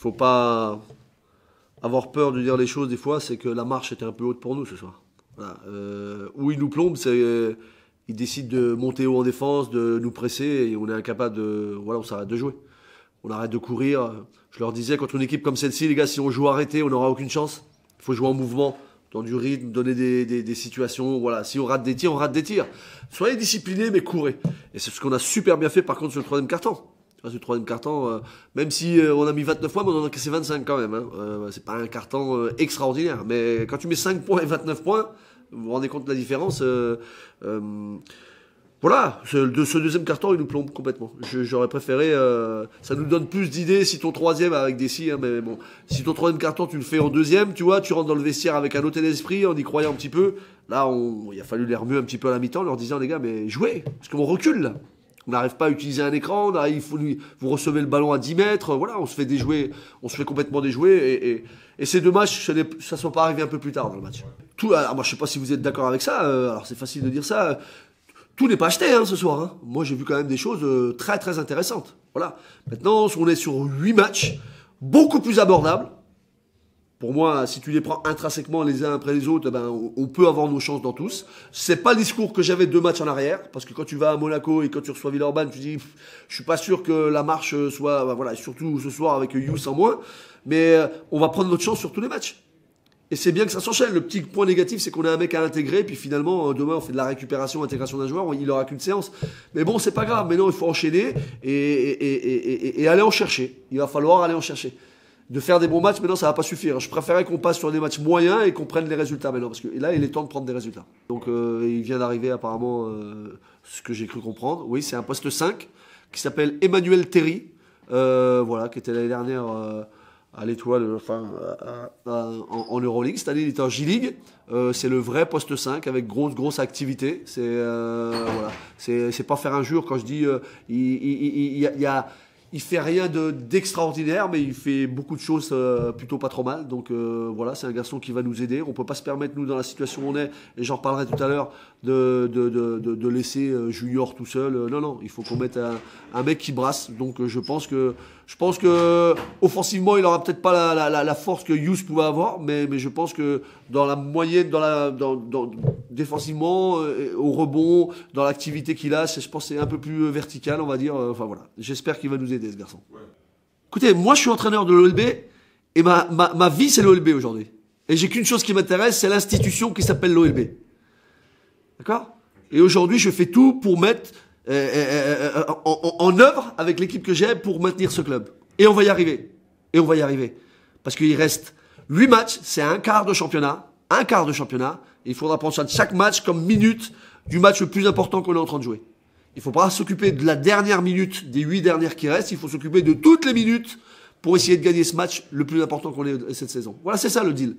faut pas avoir peur de dire les choses des fois, c'est que la marche était un peu haute pour nous ce soir. Voilà. Où ils nous plombent, c'est ils décident de monter haut en défense, de nous presser et on est incapable de... Voilà, on s'arrête de jouer. On arrête de courir. Je leur disais, contre une équipe comme celle-ci, les gars, si on joue arrêté, on n'aura aucune chance. Il faut jouer en mouvement, dans du rythme, donner des situations. Voilà, si on rate des tirs, on rate des tirs. Soyez disciplinés, mais courez. Et c'est ce qu'on a super bien fait par contre sur le troisième carton. Sur le troisième carton, même si on a mis 29 points, mais on en a cassé 25 quand même. Hein. C'est pas un carton extraordinaire. Mais quand tu mets 5 points et 29 points, vous vous rendez compte de la différence. Voilà, ce deuxième carton, il nous plombe complètement. J'aurais préféré... ça nous donne plus d'idées si ton troisième, avec des si, hein, mais bon, si ton troisième carton, tu le fais en deuxième, tu vois, tu rentres dans le vestiaire avec un autre d'esprit, en y croyant un petit peu. Là, il a fallu les remuer un petit peu à la mi-temps, en leur disant, les gars, mais jouez, parce qu'on recule, là. On n'arrive pas à utiliser un écran, vous recevez le ballon à 10 mètres, voilà, on se fait déjouer, on se fait complètement déjouer, et ces deux matchs, ça ne sont pas arrivés un peu plus tard dans le match. Alors, moi, je sais pas si vous êtes d'accord avec ça, alors c'est facile de dire ça, tout n'est pas acheté hein, ce soir. Hein. Moi, j'ai vu quand même des choses très très intéressantes. Voilà. Maintenant, on est sur 8 matchs, beaucoup plus abordables. Pour moi, si tu les prends intrinsèquement les uns après les autres, ben, on peut avoir nos chances dans tous. C'est pas le discours que j'avais 2 matchs en arrière, parce que quand tu vas à Monaco et quand tu reçois Villeurbanne, tu dis, je suis pas sûr que la marche soit, ben, voilà, surtout ce soir avec Youss en moins, mais on va prendre notre chance sur tous les matchs. Et c'est bien que ça s'enchaîne. Le petit point négatif, c'est qu'on a un mec à intégrer, puis finalement, demain, on fait de la récupération, intégration d'un joueur, il aura qu'une séance. Mais bon, c'est pas grave. Maintenant, il faut enchaîner et aller en chercher. Il va falloir aller en chercher. De faire des bons matchs, maintenant, ça va pas suffire. Je préférais qu'on passe sur des matchs moyens et qu'on prenne les résultats maintenant. Parce que là, il est temps de prendre des résultats. Donc, il vient d'arriver, apparemment, ce que j'ai cru comprendre. Oui, c'est un poste 5 qui s'appelle Emmanuel Terry. Voilà, qui était l'année dernière... à l'étoile, enfin, en Euroleague. Cette année, il est en J-League. C'est le vrai poste 5 avec grosse activité. C'est voilà. C'est pas faire injure quand je dis il fait rien d'extraordinaire, mais il fait beaucoup de choses plutôt pas trop mal. Donc voilà, c'est un garçon qui va nous aider. On peut pas se permettre, nous, dans la situation où on est, et j'en reparlerai tout à l'heure, de laisser Junior tout seul. Non, il faut qu'on mette un mec qui brasse. Donc je pense que offensivement, il aura peut-être pas la force que Youss pouvait avoir, mais je pense que dans la moyenne, défensivement, au rebond, dans l'activité qu'il a, je pense que c'est un peu plus vertical, on va dire. Enfin voilà, j'espère qu'il va nous aider, ce garçon. Ouais. Écoutez, moi je suis entraîneur de l'OLB et ma vie c'est l'OLB aujourd'hui. Et j'ai qu'une chose qui m'intéresse, c'est l'institution qui s'appelle l'OLB. D'accord ? Et aujourd'hui, je fais tout pour mettre en œuvre avec l'équipe que j'ai pour maintenir ce club. Et on va y arriver. Et on va y arriver. Parce qu'il reste 8 matchs, c'est un quart de championnat. Un quart de championnat. Et il faudra prendre chaque match comme minute du match le plus important qu'on est en train de jouer. Il ne faut pas s'occuper de la dernière minute des 8 dernières qui restent. Il faut s'occuper de toutes les minutes pour essayer de gagner ce match le plus important qu'on ait cette saison. Voilà, c'est ça le deal.